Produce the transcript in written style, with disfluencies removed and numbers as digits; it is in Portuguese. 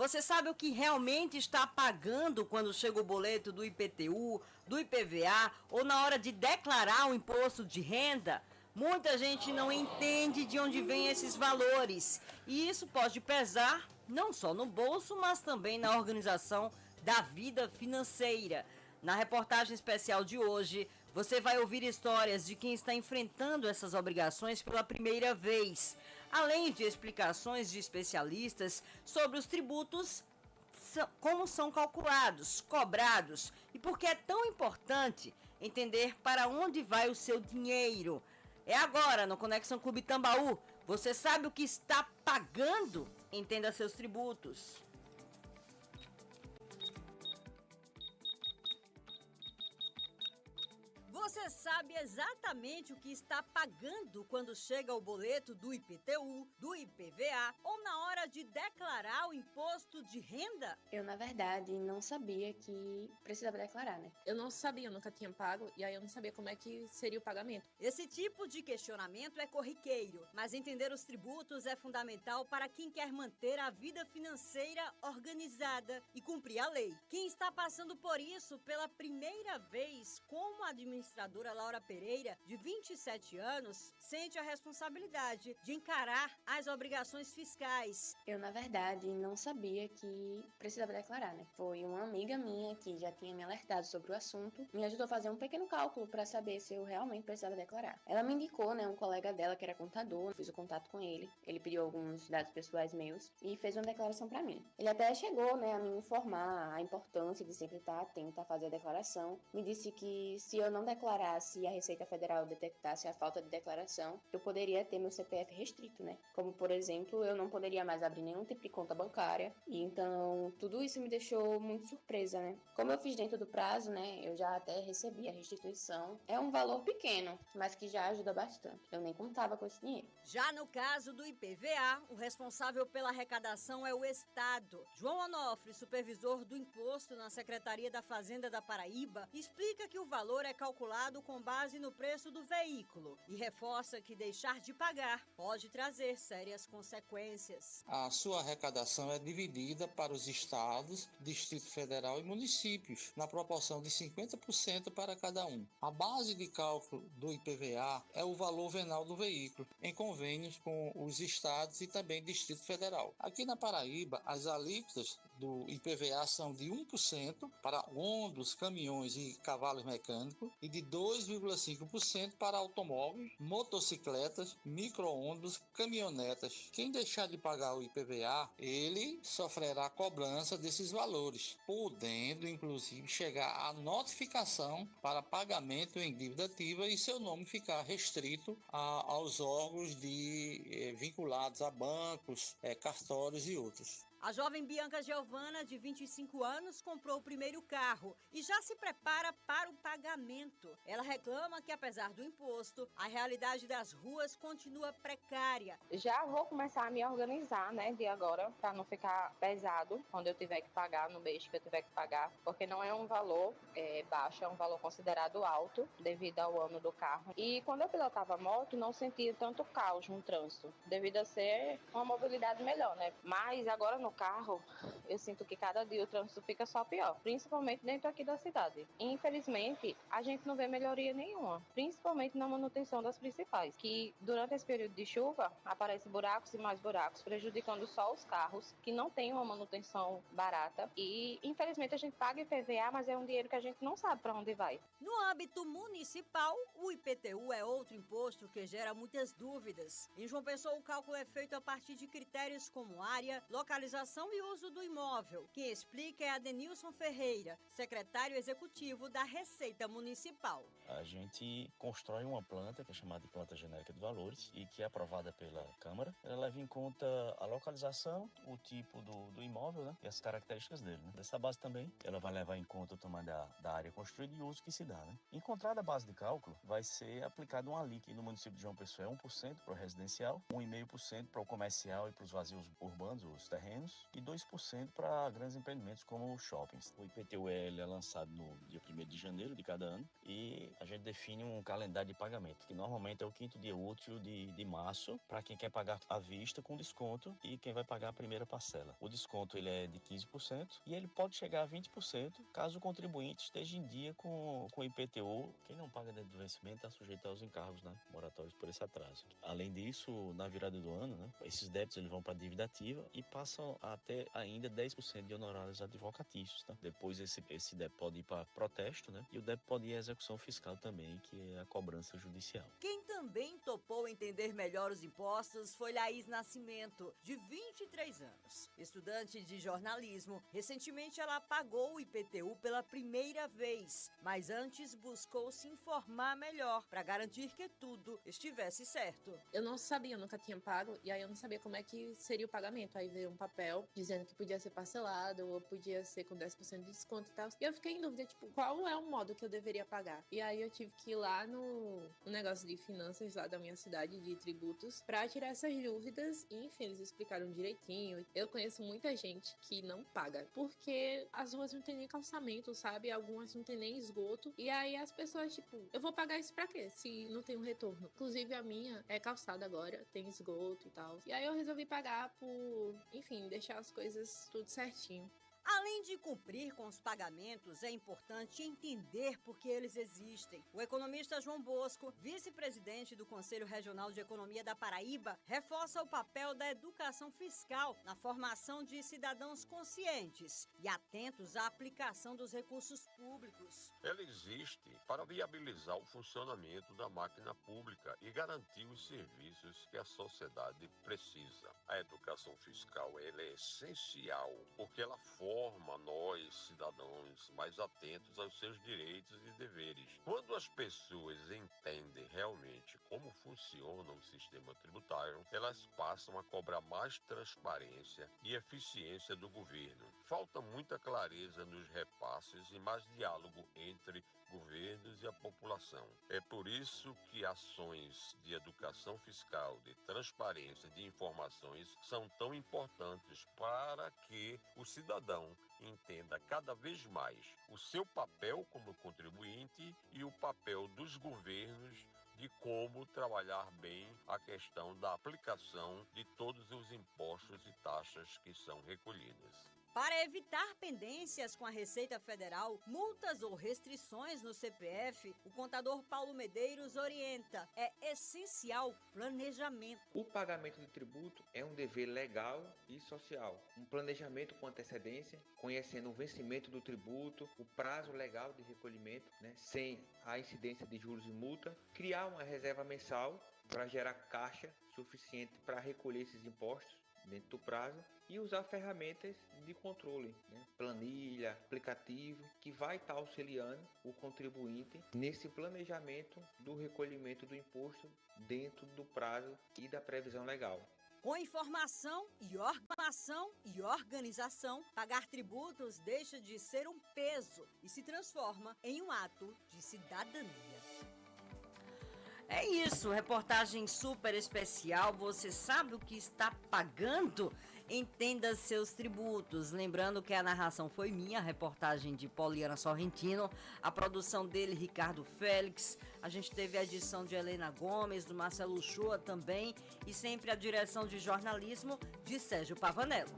Você sabe o que realmente está pagando quando chega o boleto do IPTU, do IPVA ou na hora de declarar o imposto de renda? Muita gente não entende de onde vêm esses valores e isso pode pesar não só no bolso, mas também na organização da vida financeira. Na reportagem especial de hoje, você vai ouvir histórias de quem está enfrentando essas obrigações pela primeira vez, além de explicações de especialistas sobre os tributos, como são calculados, cobrados e por que é tão importante entender para onde vai o seu dinheiro. É agora no Conexão Clube Tambaú. Você sabe o que está pagando? Entenda seus tributos. Você sabe exatamente o que está pagando quando chega o boleto do IPTU, do IPVA ou na hora de declarar o imposto de renda? Eu, na verdade, não sabia que precisava declarar, né? Eu não sabia, eu nunca tinha pago, e aí eu não sabia como é que seria o pagamento. Esse tipo de questionamento é corriqueiro, mas entender os tributos é fundamental para quem quer manter a vida financeira organizada e cumprir a lei. Quem está passando por isso pela primeira vez, como administradora Laura Pereira, de 27 anos, sente a responsabilidade de encarar as obrigações fiscais. Eu, na verdade, não sabia que precisava declarar, né? Foi uma amiga minha que já tinha me alertado sobre o assunto, me ajudou a fazer um pequeno cálculo para saber se eu realmente precisava declarar. Ela me indicou, né, um colega dela que era contador, fiz o contato com ele, ele pediu alguns dados pessoais meus e fez uma declaração para mim. Ele até chegou, né, a me informar a importância de sempre estar atento a fazer a declaração, me disse que se eu não declarasse e a Receita Federal detectasse a falta de declaração, eu poderia ter meu CPF restrito, né? Como, por exemplo, eu não poderia mais abrir nenhum tipo de conta bancária. E então, tudo isso me deixou muito surpresa, né? Como eu fiz dentro do prazo, né? Eu já até recebi a restituição. É um valor pequeno, mas que já ajuda bastante. Eu nem contava com esse dinheiro. Já no caso do IPVA, o responsável pela arrecadação é o Estado. João Onofre, supervisor do imposto na Secretaria da Fazenda da Paraíba, explica que o valor é calculado com base no preço do veículo e reforça que deixar de pagar pode trazer sérias consequências. A sua arrecadação é dividida para os estados, Distrito Federal e municípios, na proporção de 50% para cada um. A base de cálculo do IPVA é o valor venal do veículo, em convênios com os estados e também Distrito Federal. Aqui na Paraíba, as alíquotas do IPVA são de 1% para ônibus, caminhões e cavalos mecânicos e de 2,5% para automóveis, motocicletas, micro-ônibus, caminhonetas. Quem deixar de pagar o IPVA, ele sofrerá cobrança desses valores, podendo inclusive chegar a notificação para pagamento em dívida ativa e seu nome ficar restrito aos órgãos vinculados a bancos, cartórios e outros. A jovem Bianca Giovana, de 25 anos, comprou o primeiro carro e já se prepara para o pagamento. Ela reclama que, apesar do imposto, a realidade das ruas continua precária. Já vou começar a me organizar, né, de agora, para não ficar pesado quando eu tiver que pagar, no mês que eu tiver que pagar, porque não é um valor baixo, é um valor considerado alto devido ao ano do carro. E quando eu pilotava moto, não sentia tanto caos no trânsito, devido a ser uma mobilidade melhor, né? Mas agora no carro, eu sinto que cada dia o trânsito fica só pior, principalmente dentro aqui da cidade. E, infelizmente, a gente não vê melhoria nenhuma, principalmente na manutenção das principais, que durante esse período de chuva aparecem buracos e mais buracos, prejudicando só os carros que não têm uma manutenção barata. E, infelizmente, a gente paga IPVA, mas é um dinheiro que a gente não sabe para onde vai. No âmbito municipal, o IPTU é outro imposto que gera muitas dúvidas. Em João Pessoa, o cálculo é feito a partir de critérios como área, localização e uso do imóvel. Quem explica é Adenilson Ferreira, secretário executivo da Receita Municipal. A gente constrói uma planta, que é chamada de planta genérica de valores, e que é aprovada pela Câmara. Ela leva em conta a localização, o tipo do imóvel, né, e as características dele. Né. Dessa base também, ela vai levar em conta o tamanho da área construída e o uso que se dá. Né. Encontrada a base de cálculo, vai ser aplicado uma alíquota no município de João Pessoa, 1% para o residencial, 1,5% para o comercial e para os vazios urbanos, os terrenos, pequenos e 2% para grandes empreendimentos como shoppings. O IPTU ele é lançado no dia 1º de janeiro de cada ano e a gente define um calendário de pagamento, que normalmente é o 5º dia útil de março, para quem quer pagar à vista com desconto e quem vai pagar a primeira parcela. O desconto ele é de 15% e ele pode chegar a 20% caso o contribuinte esteja em dia com o IPTU. Quem não paga dentro do vencimento está sujeito aos encargos, né, moratórios por esse atraso. Além disso, na virada do ano, né, esses débitos eles vão para a dívida ativa e passam a ter ainda 10% de honorários advocatícios. Tá? Depois esse débito pode ir para protesto, né, e o débito pode ir à execução fiscal também, que é a cobrança judicial. Quem também topou entender melhor os impostos foi Laís Nascimento, de 23 anos. Estudante de jornalismo, recentemente ela pagou o IPTU pela primeira vez, mas antes buscou se informar melhor para garantir que tudo estivesse certo. Eu não sabia, eu nunca tinha pago, e aí eu não sabia como é que seria o pagamento. Aí veio um papel dizendo que podia ser parcelado, ou podia ser com 10% de desconto e tal. E eu fiquei em dúvida, tipo, qual é o modo que eu deveria pagar? E aí eu tive que ir lá no negócio de finanças lá da minha cidade, de tributos, pra tirar essas dúvidas. E enfim, eles explicaram direitinho. Eu conheço muita gente que não paga, porque as ruas não tem nem calçamento, sabe? Algumas não tem nem esgoto. E aí as pessoas, tipo, eu vou pagar isso pra quê? Se não tem um retorno. Inclusive a minha é calçada agora, tem esgoto e tal. E aí eu resolvi pagar por, enfim, deixar as coisas tudo certinho. Além de cumprir com os pagamentos, é importante entender por que eles existem. O economista João Bosco, vice-presidente do Conselho Regional de Economia da Paraíba, reforça o papel da educação fiscal na formação de cidadãos conscientes e atentos à aplicação dos recursos públicos. Ela existe para viabilizar o funcionamento da máquina pública e garantir os serviços que a sociedade precisa. A educação fiscal ela é essencial porque ela forma nós, cidadãos, mais atentos aos seus direitos e deveres. Quando as pessoas entendem realmente como funciona o sistema tributário, elas passam a cobrar mais transparência e eficiência do governo. Falta muita clareza nos repasses e mais diálogo entre governos e a população. É por isso que ações de educação fiscal, de transparência, de informações são tão importantes para que o cidadão entenda cada vez mais o seu papel como contribuinte e o papel dos governos de como trabalhar bem a questão da aplicação de todos os impostos e taxas que são recolhidas. Para evitar pendências com a Receita Federal, multas ou restrições no CPF, o contador Paulo Medeiros orienta: é essencial planejamento. O pagamento de tributo é um dever legal e social. Um planejamento com antecedência, conhecendo o vencimento do tributo, o prazo legal de recolhimento, sem a incidência de juros e multa, criar uma reserva mensal para gerar caixa suficiente para recolher esses impostos dentro do prazo e usar ferramentas de controle, planilha, aplicativo, que vai estar auxiliando o contribuinte nesse planejamento do recolhimento do imposto dentro do prazo e da previsão legal. Com informação e organização, pagar tributos deixa de ser um peso e se transforma em um ato de cidadania. É isso, reportagem super especial. Você sabe o que está pagando? Entenda seus tributos. Lembrando que a narração foi minha, a reportagem de Poliana Sorrentino, a produção dele, Ricardo Félix. A gente teve a edição de Helena Gomes, do Marcelo Uchoa também, e sempre a direção de jornalismo de Sérgio Pavanello.